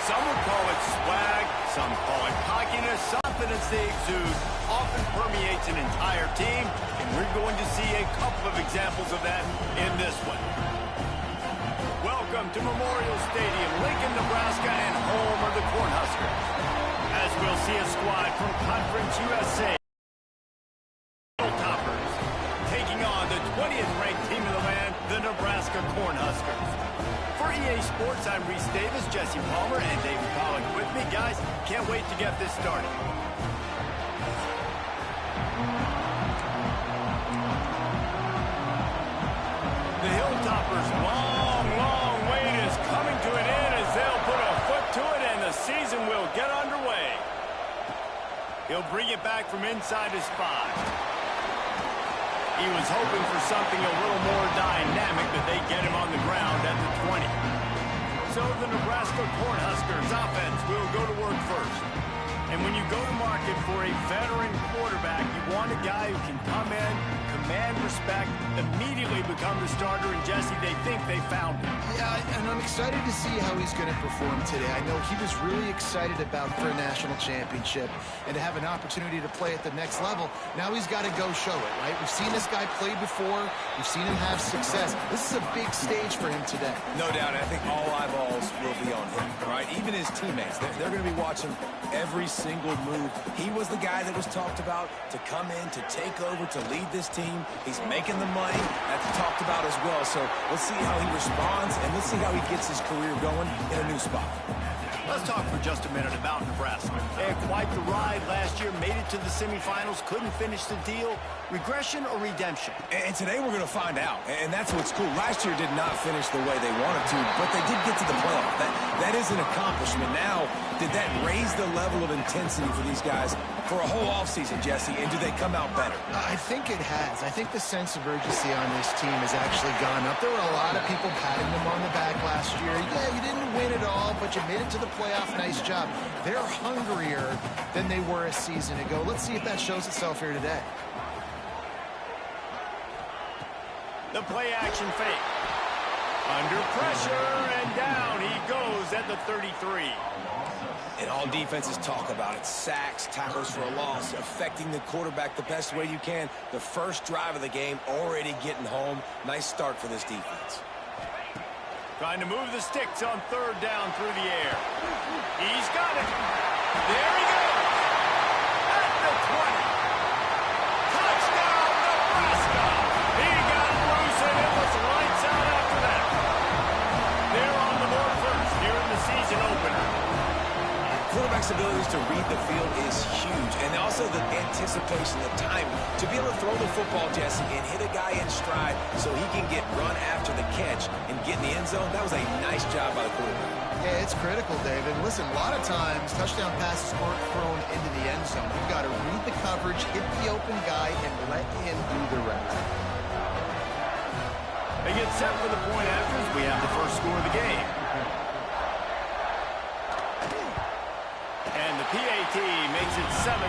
Some would call it swag, some call it cockiness. Confidence they exude often permeates an entire team, and we're going to see a couple of examples of that in this one. Welcome to Memorial Stadium, Lincoln, Nebraska, and home of the Cornhuskers. As we'll see a squad from Conference USA. Toppers taking on the 20th ranked team in the land, the Nebraska Cornhuskers. For EA Sports, I'm Reese Davis, Jesse Palmer, and David Pollock with me. Guys, can't wait to get this started. The Hilltoppers' long wait is coming to an end as they'll put a foot to it and the season will get underway. He'll bring it back from inside his 5. He was hoping for something a little more dynamic, but they get him on the ground at the 20. So the Nebraska Cornhuskers offense will go to work first. And when you go to market for a veteran quarterback, you want a guy who can come in, command respect, immediately become the starter, and Jesse, they think they found him. Yeah, and I'm excited to see how he's going to perform today. I know he was really excited for a national championship and to have an opportunity to play at the next level. Now he's got to go show it, right? We've seen this guy play before. We've seen him have success. This is a big stage for him today. No doubt. I think all eyeballs will be on him, right? Even his teammates. They're going to be watching every single move. He was the guy that was talked about to come in, to take over, to lead this team. He's making the money. That's talked about as well. So let's see how he responds, and let's see how he gets his career going in a new spot. Let's talk for just a minute about Nebraska. They had quite the ride last year, made it to the semifinals, couldn't finish the deal. Regression or redemption? And today we're going to find out, and that's what's cool. Last year did not finish the way they wanted to, but they did get to the playoff. That is an accomplishment. Now, did that raise the level of intensity for these guys for a whole offseason, Jesse, and do they come out better? I think it has. I think the sense of urgency on this team has actually gone up. There were a lot of people patting them on the back last year. Yeah, you didn't win it all, but you made it to the playoff. Nice job. They're hungrier than they were a season ago. Let's see if that shows itself here today. The play action fake. Under pressure, and down he goes at the 33. And all defenses talk about it. Sacks, tackles for a loss, affecting the quarterback the best way you can. The first drive of the game, already getting home. Nice start for this defense. Trying to move the sticks on third down through the air. He's got it. There he goes. At the 20. Touchdown, Nebraska. He got loose, and it was lights out after that. They're on the board first here in the season opener. Quarterback's abilities to read the field is huge, and also the anticipation, the time to be able to throw the football, Jesse, and hit a guy in stride so he can get run after the catch and get in the end zone. That was a nice job by the quarterback. Yeah, it's critical, David. Listen, a lot of times touchdown passes aren't thrown into the end zone. You've got to read the coverage, hit the open guy, and let him do the rest. They get set for the point after as we have the first score of the game. And the PAT makes it 7-0.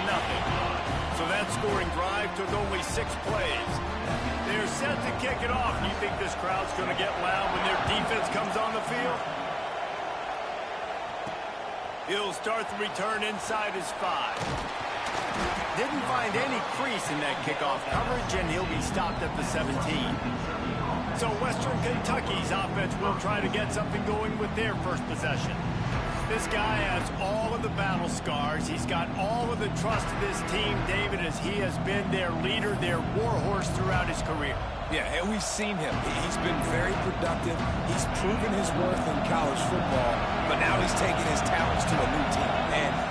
So that scoring drive took only 6 plays. They're set to kick it off. Do you think this crowd's going to get loud when their defense comes on the field? He'll start the return inside his 5. Didn't find any crease in that kickoff coverage, and he'll be stopped at the 17. So Western Kentucky's offense will try to get something going with their first possession. This guy has all of the battle scars. He's got all of the trust of this team, David, as he has been their leader, their warhorse throughout his career. Yeah, and we've seen him. He's been very productive. He's proven his worth in college football, but now he's taking his talents to a new team.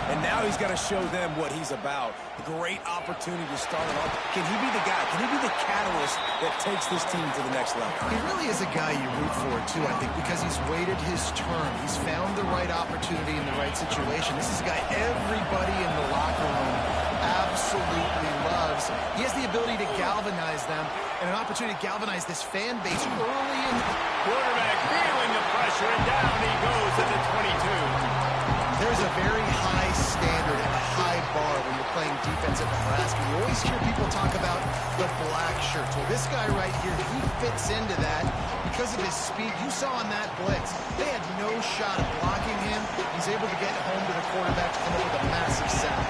And now he's got to show them what he's about. Great opportunity to start it off. Can he be the guy? Can he be the catalyst that takes this team to the next level? He really is a guy you root for, too, I think, because he's waited his turn. He's found the right opportunity in the right situation. This is a guy everybody in the locker room absolutely loves. He has the ability to galvanize them and an opportunity to galvanize this fan base early in. Quarterback feeling the pressure, and down he goes at the 22. There's a very high standard and a high bar when you're playing defense at Nebraska. You always hear people talk about the black shirts. Well, this guy right here, he fits into that because of his speed. You saw on that blitz, they had no shot of blocking him. He's able to get home to the quarterback to come up with a massive sack.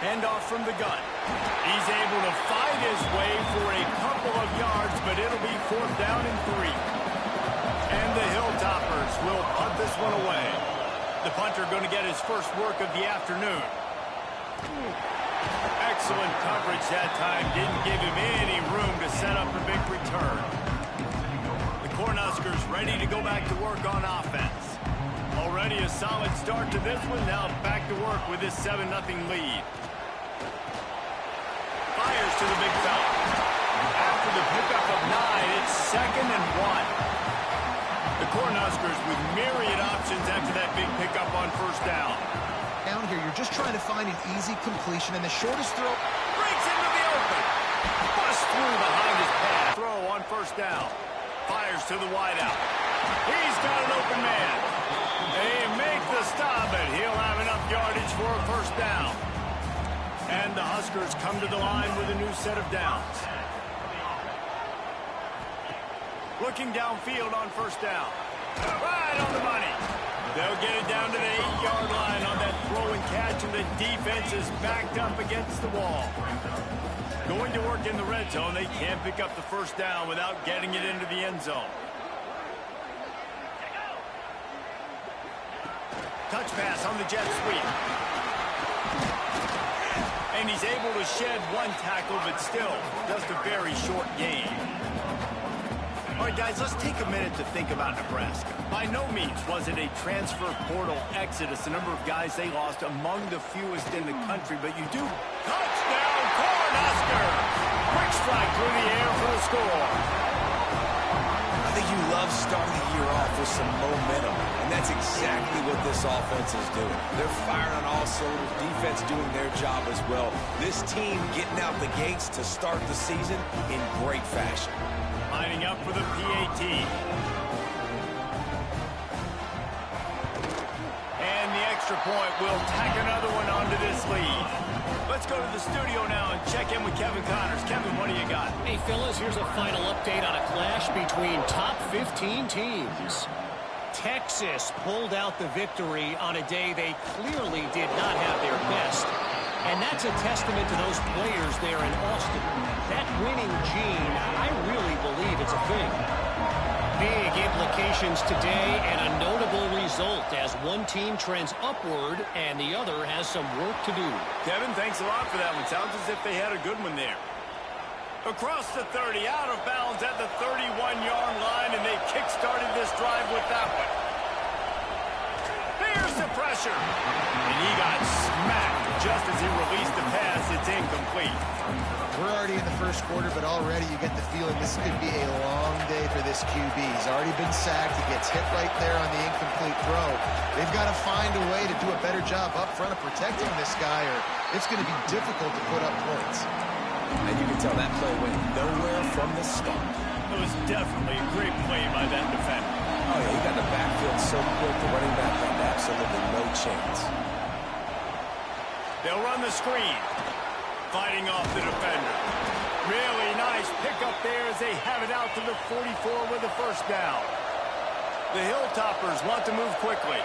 Handoff from the gun. He's able to fight his way for a couple of yards, but it'll be 4th down and 3. And the Hilltoppers will punt this one away. The punter going to get his first work of the afternoon. Excellent coverage that time. Didn't give him any room to set up a big return. The Cornhuskers ready to go back to work on offense. Already a solid start to this one. Now back to work with this 7-0 lead. Fires to the big fella. After the pickup of 9, it's 2nd and 1. The Cornhuskers with myriad options after that big pickup on 1st down. Down here, you're just trying to find an easy completion, and the shortest throw Breaks into the open. Bust through behind his pass. Throw on 1st down. Fires to the wideout. He's got an open man. They make the stop, and he'll have enough yardage for a 1st down. And the Huskers come to the line with a new set of downs. Looking downfield on 1st down. Right on the money. They'll get it down to the 8-yard line on that throw and catch, and the defense is backed up against the wall. Going to work in the red zone. They can't pick up the 1st down without getting it into the end zone. Touch pass on the jet sweep. And he's able to shed 1 tackle, but still just a very short gain. All right, guys, let's take a minute to think about Nebraska. By no means was it a transfer portal exodus. The number of guys they lost among the fewest in the country, but you do. Touchdown, Cornhuskers! Quick strike through the air for the score. I think you love starting the year off with some momentum, and that's exactly what this offense is doing. They're firing on all cylinders, defense doing their job as well. This team getting out the gates to start the season in great fashion. Lining up for the PAT. And the extra point will tack another one onto this lead. Let's go to the studio now and check in with Kevin Connors. Kevin, what do you got? Hey, fellas, here's a final update on a clash between top 15 teams. Texas pulled out the victory on a day they clearly did not have their best. And that's a testament to those players there in Austin. That winning gene, I really believe it's a thing. Big implications today and a notable result as one team trends upward and the other has some work to do. Kevin, thanks a lot for that one. Sounds as if they had a good one there. Across the 30, out of bounds at the 31-yard line, and they kick-started this drive with that one. There's the pressure. And he got smacked just as he released the pass. It's incomplete. We're already in the 1st quarter, but already you get the feeling this could be a long day for this QB. He's already been sacked. He gets hit right there on the incomplete throw. They've got to find a way to do a better job up front of protecting this guy, or it's going to be difficult to put up points. And you can tell that play went nowhere from the start. It was definitely a great play by that defender. Oh, yeah, he got the backfield so quick, the running back had absolutely no chance. They'll run the screen. Fighting off the defender. Really nice pickup there as they have it out to the 44 with the 1st down. The Hilltoppers want to move quickly.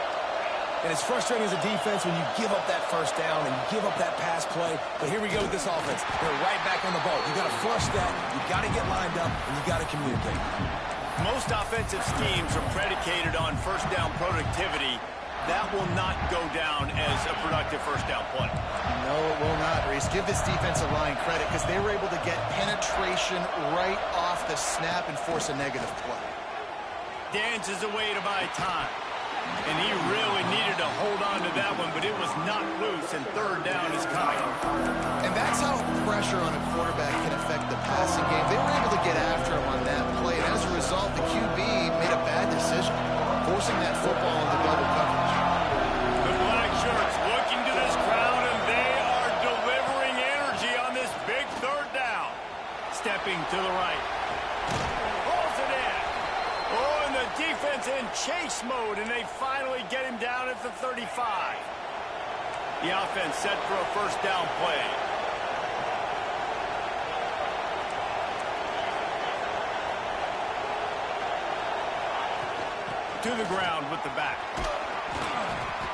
And it's frustrating as a defense when you give up that 1st down and you give up that pass play. But here we go with this offense. They're right back on the ball. You got to flush that. You got to get lined up, and you got to communicate. Most offensive schemes are predicated on 1st down productivity. That will not go down as a productive 1st down play. No, it will not, Reese. Give this defensive line credit because they were able to get penetration right off the snap and force a negative play. Dances away to buy time. And he really needed to hold on to that one, but it was knocked loose, and 3rd down is coming. And that's how pressure on a quarterback can affect the passing game. They were able to get after him on that play, and as a result, the QB made a bad decision, forcing that football into double coverage. The black shirts looking to this crowd, and they are delivering energy on this big 3rd down. Stepping to the right. Pulls it in. Oh, and the defense in chase mode, and they finally get him down at the 35. The offense set for a first down play. To the ground with the back.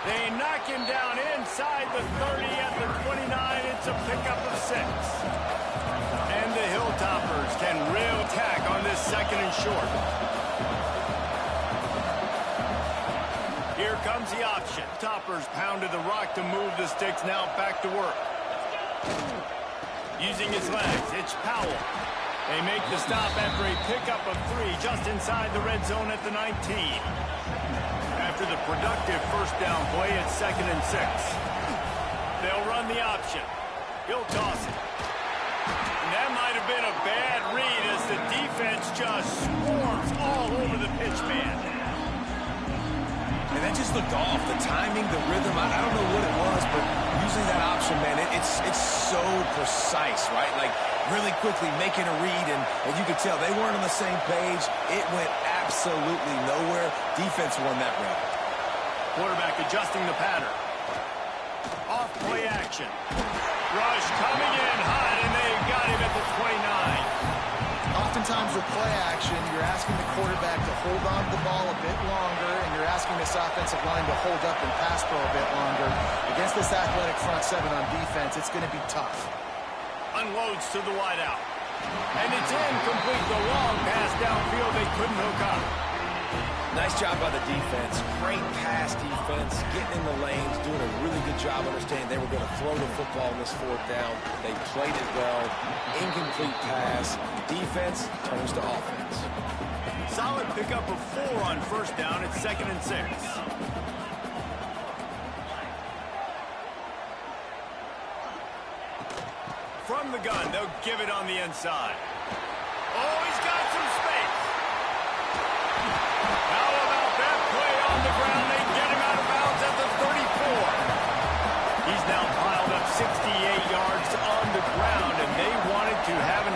They knock him down inside the 30 at the 29. It's a pickup of 6. And the Hilltoppers can real attack on this second and short. Here comes the option. Toppers pounded the rock to move the sticks. Now back to work. Using his legs, it's Powell. They make the stop after a pickup of 3 just inside the red zone at the 19. After the productive first down play, it's 2nd and 6. They'll run the option. He'll toss it. And that might have been a bad read as the defense just swarms all over the pitch man. And that just looked off. The timing, the rhythm, I don't know what it was, but using that option, man, it's so precise, right? Like, really quickly making a read, and you could tell they weren't on the same page. It went absolutely nowhere. Defense won that round. Quarterback adjusting the pattern. Off play action. Rush coming in hot, and they got him at the 29. Oftentimes with play action, you're asking the quarterback to hold on to the ball a bit longer, and you're asking this offensive line to hold up and pass pro a bit longer. Against this athletic front 7 on defense, it's going to be tough. Unloads to the wideout. And it's incomplete. The long pass downfield, they couldn't hook up. Nice job by the defense. Great pass defense, getting in the lanes, doing a really good job understanding they were going to throw the football in this 4th down. They played it well. Incomplete pass. Defense turns to offense. Solid pickup of 4 on first down. It's 2nd and 6. From the gun, they'll give it on the inside. Oh, he's got some space. How about that play on the ground? They get him out of bounds at the 34. He's now piled up 68 yards on the ground, and they wanted to have an